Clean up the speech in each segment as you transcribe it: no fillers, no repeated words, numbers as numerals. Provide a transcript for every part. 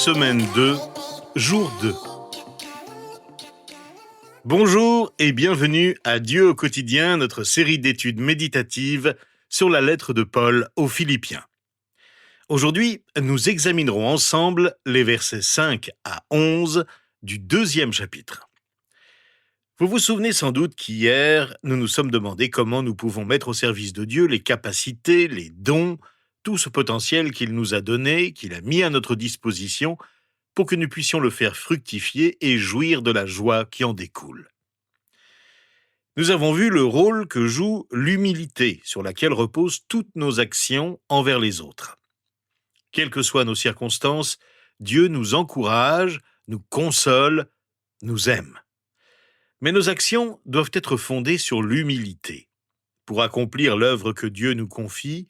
Semaine 2, jour 2. Bonjour et bienvenue à Dieu au quotidien, notre série d'études méditatives sur la lettre de Paul aux Philippiens. Aujourd'hui, nous examinerons ensemble les versets 5 à 11 du 2e chapitre. Vous vous souvenez sans doute qu'hier, nous nous sommes demandé comment nous pouvons mettre au service de Dieu les capacités, les dons, tout ce potentiel qu'il nous a donné, qu'il a mis à notre disposition pour que nous puissions le faire fructifier et jouir de la joie qui en découle. Nous avons vu le rôle que joue l'humilité sur laquelle reposent toutes nos actions envers les autres. Quelles que soient nos circonstances, Dieu nous encourage, nous console, nous aime. Mais nos actions doivent être fondées sur l'humilité. Pour accomplir l'œuvre que Dieu nous confie,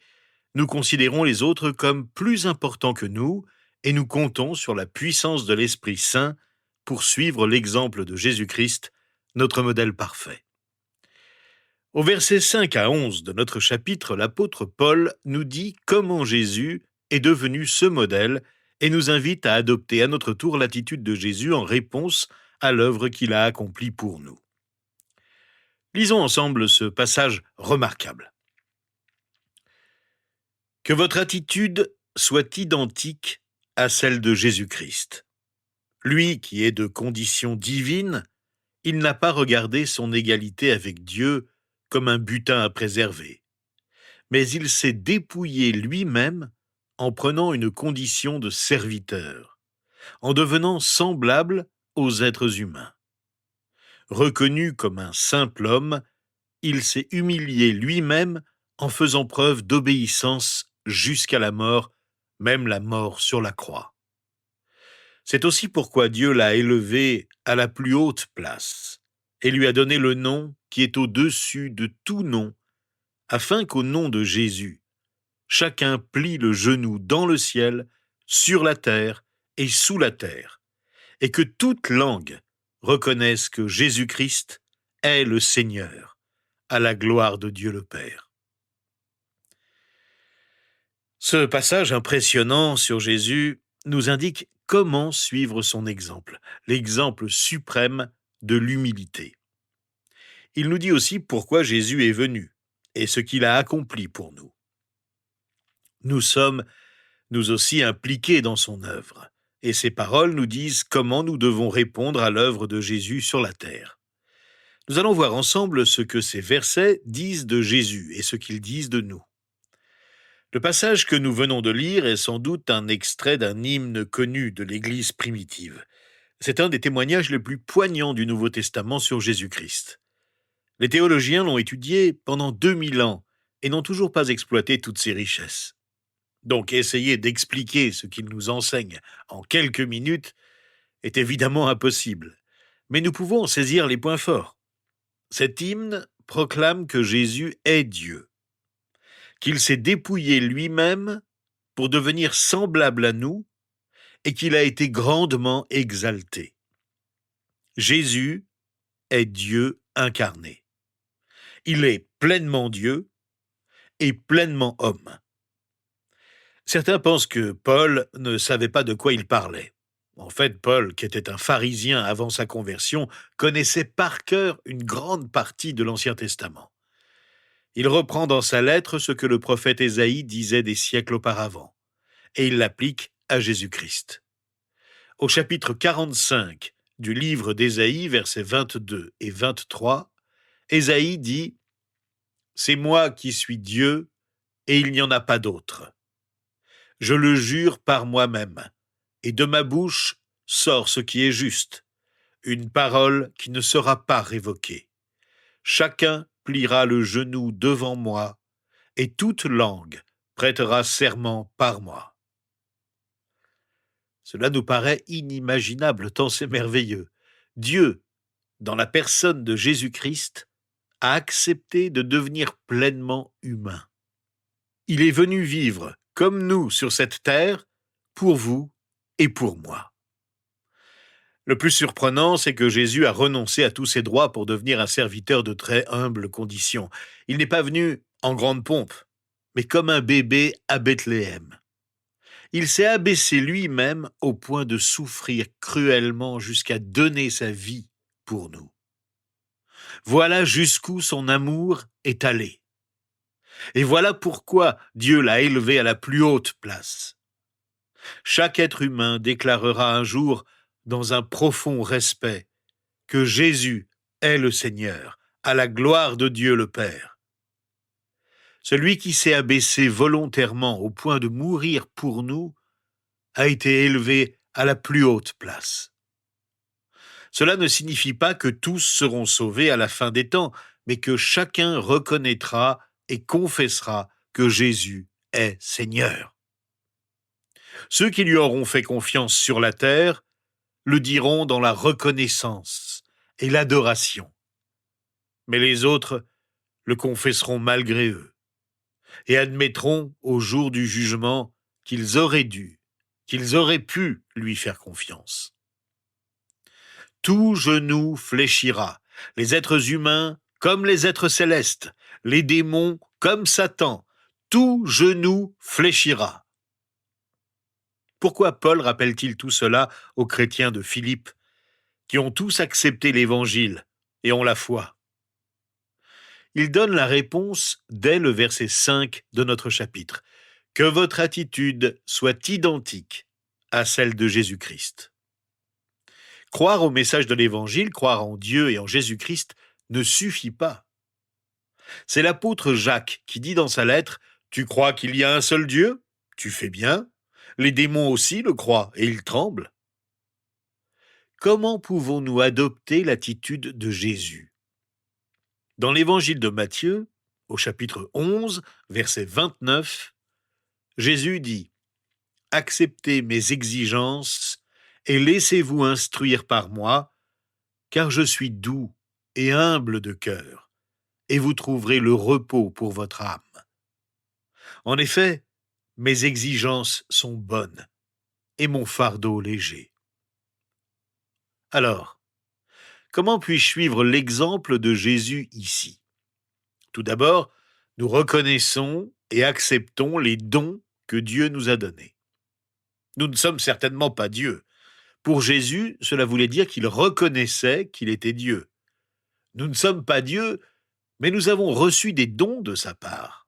nous considérons les autres comme plus importants que nous et nous comptons sur la puissance de l'Esprit Saint pour suivre l'exemple de Jésus-Christ, notre modèle parfait. Au verset 5 à 11 de notre chapitre, l'apôtre Paul nous dit comment Jésus est devenu ce modèle et nous invite à adopter à notre tour l'attitude de Jésus en réponse à l'œuvre qu'il a accomplie pour nous. Lisons ensemble ce passage remarquable. Que votre attitude soit identique à celle de Jésus-Christ. Lui qui est de condition divine, il n'a pas regardé son égalité avec Dieu comme un butin à préserver, mais il s'est dépouillé lui-même en prenant une condition de serviteur, en devenant semblable aux êtres humains. Reconnu comme un simple homme, il s'est humilié lui-même en faisant preuve d'obéissance jusqu'à la mort, même la mort sur la croix. C'est aussi pourquoi Dieu l'a élevé à la plus haute place et lui a donné le nom qui est au-dessus de tout nom, afin qu'au nom de Jésus, chacun plie le genou dans le ciel, sur la terre et sous la terre, et que toute langue reconnaisse que Jésus-Christ est le Seigneur, à la gloire de Dieu le Père. Ce passage impressionnant sur Jésus nous indique comment suivre son exemple, l'exemple suprême de l'humilité. Il nous dit aussi pourquoi Jésus est venu et ce qu'il a accompli pour nous. Nous sommes, nous aussi, impliqués dans son œuvre, et ses paroles nous disent comment nous devons répondre à l'œuvre de Jésus sur la terre. Nous allons voir ensemble ce que ces versets disent de Jésus et ce qu'ils disent de nous. Le passage que nous venons de lire est sans doute un extrait d'un hymne connu de l'Église primitive. C'est un des témoignages les plus poignants du Nouveau Testament sur Jésus-Christ. Les théologiens l'ont étudié pendant 2000 ans et n'ont toujours pas exploité toutes ses richesses. Donc essayer d'expliquer ce qu'il nous enseigne en quelques minutes est évidemment impossible. Mais nous pouvons en saisir les points forts. Cet hymne proclame que Jésus est Dieu, qu'il s'est dépouillé lui-même pour devenir semblable à nous et qu'il a été grandement exalté. Jésus est Dieu incarné. Il est pleinement Dieu et pleinement homme. Certains pensent que Paul ne savait pas de quoi il parlait. En fait, Paul, qui était un pharisien avant sa conversion, connaissait par cœur une grande partie de l'Ancien Testament. Il reprend dans sa lettre ce que le prophète Ésaïe disait des siècles auparavant, et il l'applique à Jésus-Christ. Au chapitre 45 du livre d'Ésaïe, versets 22 et 23, Ésaïe dit « C'est moi qui suis Dieu, et il n'y en a pas d'autre. Je le jure par moi-même, et de ma bouche sort ce qui est juste, une parole qui ne sera pas révoquée. Chacun pliera le genou devant moi, et toute langue prêtera serment par moi. » Cela nous paraît inimaginable tant c'est merveilleux. Dieu, dans la personne de Jésus-Christ, a accepté de devenir pleinement humain. Il est venu vivre comme nous sur cette terre, pour vous et pour moi. Le plus surprenant, c'est que Jésus a renoncé à tous ses droits pour devenir un serviteur de très humble condition. Il n'est pas venu en grande pompe, mais comme un bébé à Bethléem. Il s'est abaissé lui-même au point de souffrir cruellement jusqu'à donner sa vie pour nous. Voilà jusqu'où son amour est allé. Et voilà pourquoi Dieu l'a élevé à la plus haute place. Chaque être humain déclarera un jour, dans un profond respect, que Jésus est le Seigneur, à la gloire de Dieu le Père. Celui qui s'est abaissé volontairement au point de mourir pour nous a été élevé à la plus haute place. Cela ne signifie pas que tous seront sauvés à la fin des temps, mais que chacun reconnaîtra et confessera que Jésus est Seigneur. Ceux qui lui auront fait confiance sur la terre le diront dans la reconnaissance et l'adoration. Mais les autres le confesseront malgré eux et admettront au jour du jugement qu'ils auraient dû, qu'ils auraient pu lui faire confiance. Tout genou fléchira, les êtres humains comme les êtres célestes, les démons comme Satan, tout genou fléchira. Pourquoi Paul rappelle-t-il tout cela aux chrétiens de Philippe, qui ont tous accepté l'Évangile et ont la foi? Il donne la réponse dès le verset 5 de notre chapitre. Que votre attitude soit identique à celle de Jésus-Christ. Croire au message de l'Évangile, croire en Dieu et en Jésus-Christ ne suffit pas. C'est l'apôtre Jacques qui dit dans sa lettre « Tu crois qu'il y a un seul Dieu ? Tu fais bien. Les démons aussi le croient et ils tremblent. » Comment pouvons-nous adopter l'attitude de Jésus? Dans l'Évangile de Matthieu, au chapitre 11, verset 29, Jésus dit « Acceptez mes exigences et laissez-vous instruire par moi, car je suis doux et humble de cœur, et vous trouverez le repos pour votre âme. En effet, mes exigences sont bonnes, et mon fardeau léger. » Alors, comment puis-je suivre l'exemple de Jésus ici? Tout d'abord, nous reconnaissons et acceptons les dons que Dieu nous a donnés. Nous ne sommes certainement pas Dieu. Pour Jésus, cela voulait dire qu'il reconnaissait qu'il était Dieu. Nous ne sommes pas Dieu, mais nous avons reçu des dons de sa part.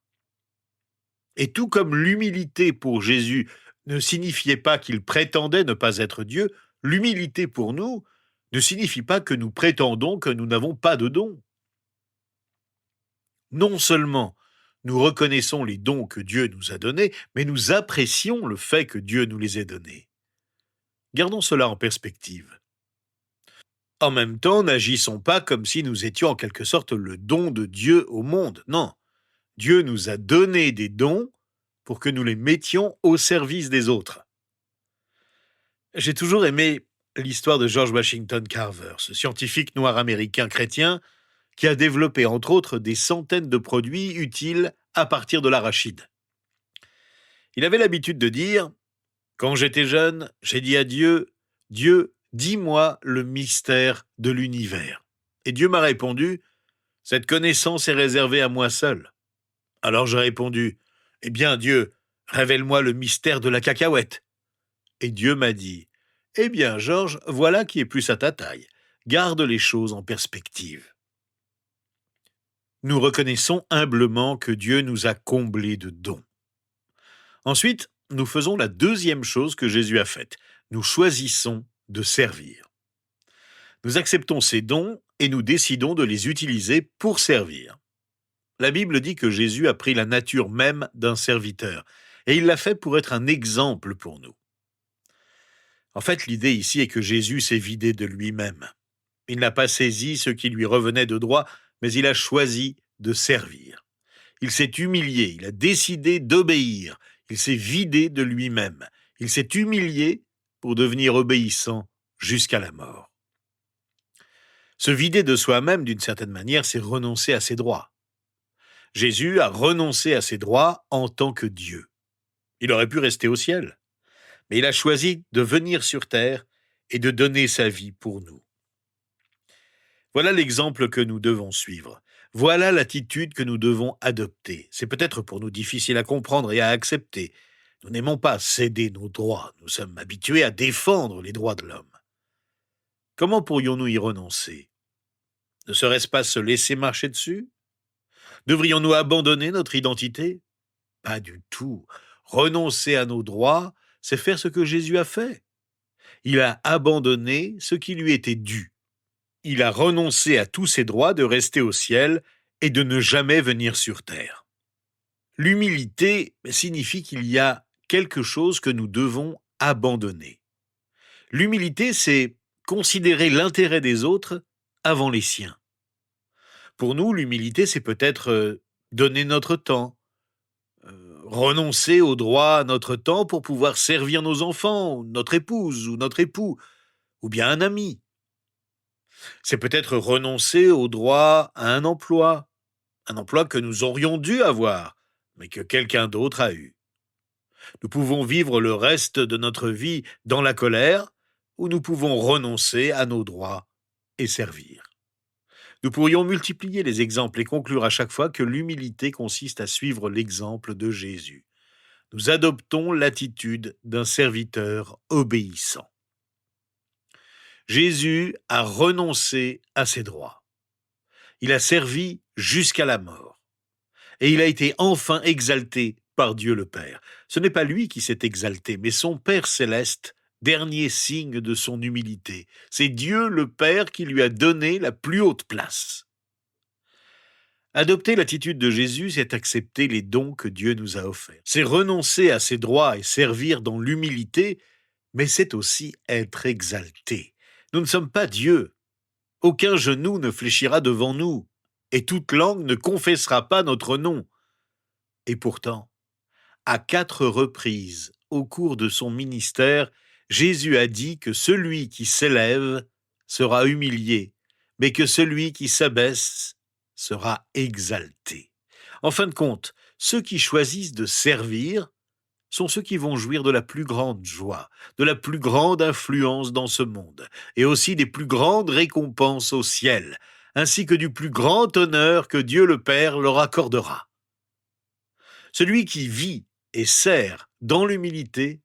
Et tout comme l'humilité pour Jésus ne signifiait pas qu'il prétendait ne pas être Dieu, l'humilité pour nous ne signifie pas que nous prétendons que nous n'avons pas de dons. Non seulement nous reconnaissons les dons que Dieu nous a donnés, mais nous apprécions le fait que Dieu nous les ait donnés. Gardons cela en perspective. En même temps, n'agissons pas comme si nous étions en quelque sorte le don de Dieu au monde. Non, Dieu nous a donné des dons pour que nous les mettions au service des autres. J'ai toujours aimé l'histoire de George Washington Carver, ce scientifique noir américain chrétien qui a développé entre autres des centaines de produits utiles à partir de l'arachide. Il avait l'habitude de dire « Quand j'étais jeune, j'ai dit à Dieu, « Dieu, dis-moi le mystère de l'univers. » Et Dieu m'a répondu « Cette connaissance est réservée à moi seul. » Alors j'ai répondu « Eh bien Dieu, révèle-moi le mystère de la cacahuète. » Et Dieu m'a dit « Eh bien Georges, voilà qui est plus à ta taille. Garde les choses en perspective. » Nous reconnaissons humblement que Dieu nous a comblés de dons. Ensuite, nous faisons la deuxième chose que Jésus a faite. Nous choisissons de servir. Nous acceptons ces dons et nous décidons de les utiliser pour servir. La Bible dit que Jésus a pris la nature même d'un serviteur, et il l'a fait pour être un exemple pour nous. En fait, l'idée ici est que Jésus s'est vidé de lui-même. Il n'a pas saisi ce qui lui revenait de droit, mais il a choisi de servir. Il s'est humilié, il a décidé d'obéir, il s'est vidé de lui-même. Il s'est humilié pour devenir obéissant jusqu'à la mort. Se vider de soi-même, d'une certaine manière, c'est renoncer à ses droits. Jésus a renoncé à ses droits en tant que Dieu. Il aurait pu rester au ciel, mais il a choisi de venir sur terre et de donner sa vie pour nous. Voilà l'exemple que nous devons suivre. Voilà l'attitude que nous devons adopter. C'est peut-être pour nous difficile à comprendre et à accepter, Nous n'aimons pas céder nos droits, nous sommes habitués à défendre les droits de l'homme. Comment pourrions-nous y renoncer? Ne serait-ce pas se laisser marcher dessus? Devrions-nous abandonner notre identité? Pas du tout. Renoncer à nos droits, c'est faire ce que Jésus a fait. Il a abandonné ce qui lui était dû. Il a renoncé à tous ses droits de rester au ciel et de ne jamais venir sur terre. L'humilité signifie qu'il y a quelque chose que nous devons abandonner. L'humilité, c'est considérer l'intérêt des autres avant les siens. Pour nous, l'humilité, c'est peut-être donner notre temps, renoncer au droit à notre temps pour pouvoir servir nos enfants, notre épouse ou notre époux, ou bien un ami. C'est peut-être renoncer au droit à un emploi que nous aurions dû avoir, mais que quelqu'un d'autre a eu. Nous pouvons vivre le reste de notre vie dans la colère, ou nous pouvons renoncer à nos droits et servir. Nous pourrions multiplier les exemples et conclure à chaque fois que l'humilité consiste à suivre l'exemple de Jésus. Nous adoptons l'attitude d'un serviteur obéissant. Jésus a renoncé à ses droits. Il a servi jusqu'à la mort. Et il a été enfin exalté par Dieu le Père. Ce n'est pas lui qui s'est exalté, mais son Père céleste, dernier signe de son humilité. C'est Dieu le Père qui lui a donné la plus haute place. Adopter l'attitude de Jésus, c'est accepter les dons que Dieu nous a offerts. C'est renoncer à ses droits et servir dans l'humilité, mais c'est aussi être exalté. Nous ne sommes pas Dieu. Aucun genou ne fléchira devant nous, et toute langue ne confessera pas notre nom. Et pourtant, à 4 reprises au cours de son ministère, Jésus a dit que celui qui s'élève sera humilié, mais que celui qui s'abaisse sera exalté. En fin de compte, ceux qui choisissent de servir sont ceux qui vont jouir de la plus grande joie, de la plus grande influence dans ce monde, et aussi des plus grandes récompenses au ciel, ainsi que du plus grand honneur que Dieu le Père leur accordera. Celui qui vit et sert dans l'humilité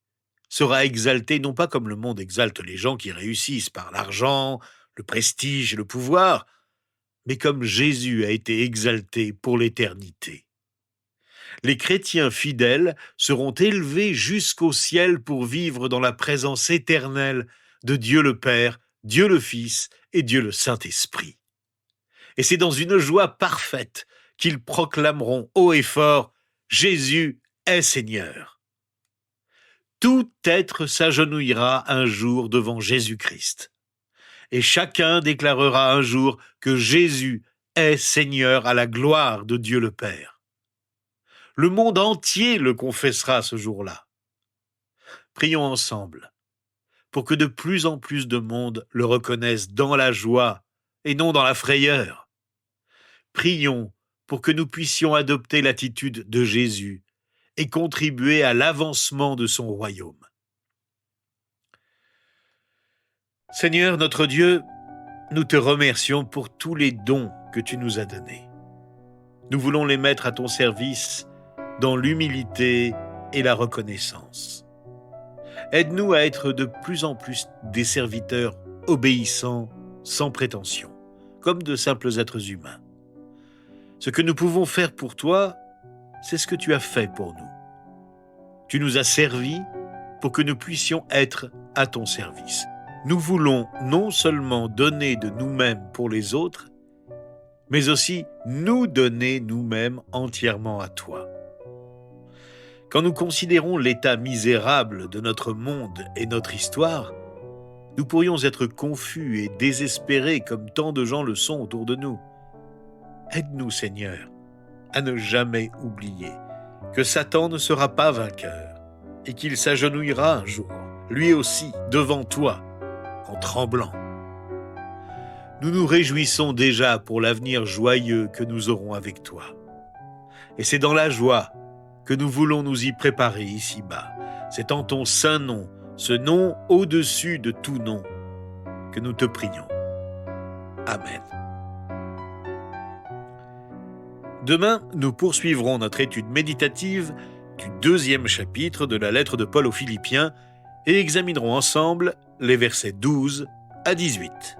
sera exalté, non pas comme le monde exalte les gens qui réussissent par l'argent, le prestige et le pouvoir, mais comme Jésus a été exalté pour l'éternité. Les chrétiens fidèles seront élevés jusqu'au ciel pour vivre dans la présence éternelle de Dieu le Père, Dieu le Fils et Dieu le Saint-Esprit. Et c'est dans une joie parfaite qu'ils proclameront haut et fort « Jésus est Seigneur ». Tout être s'agenouillera un jour devant Jésus-Christ. Et chacun déclarera un jour que Jésus est Seigneur à la gloire de Dieu le Père. Le monde entier le confessera ce jour-là. Prions ensemble pour que de plus en plus de monde le reconnaisse dans la joie et non dans la frayeur. Prions pour que nous puissions adopter l'attitude de Jésus et contribuer à l'avancement de son royaume. Seigneur notre Dieu, nous te remercions pour tous les dons que tu nous as donnés. Nous voulons les mettre à ton service dans l'humilité et la reconnaissance. Aide-nous à être de plus en plus des serviteurs obéissants, sans prétention, comme de simples êtres humains. Ce que nous pouvons faire pour toi, c'est ce que tu as fait pour nous. Tu nous as servis pour que nous puissions être à ton service. Nous voulons non seulement donner de nous-mêmes pour les autres, mais aussi nous donner nous-mêmes entièrement à toi. Quand nous considérons l'état misérable de notre monde et notre histoire, nous pourrions être confus et désespérés comme tant de gens le sont autour de nous. Aide-nous, Seigneur, à ne jamais oublier que Satan ne sera pas vainqueur et qu'il s'agenouillera un jour, lui aussi, devant toi, en tremblant. Nous nous réjouissons déjà pour l'avenir joyeux que nous aurons avec toi. Et c'est dans la joie que nous voulons nous y préparer ici-bas. C'est en ton saint nom, ce nom au-dessus de tout nom, que nous te prions. Amen. Demain, nous poursuivrons notre étude méditative du 2e chapitre de la lettre de Paul aux Philippiens et examinerons ensemble les versets 12 à 18.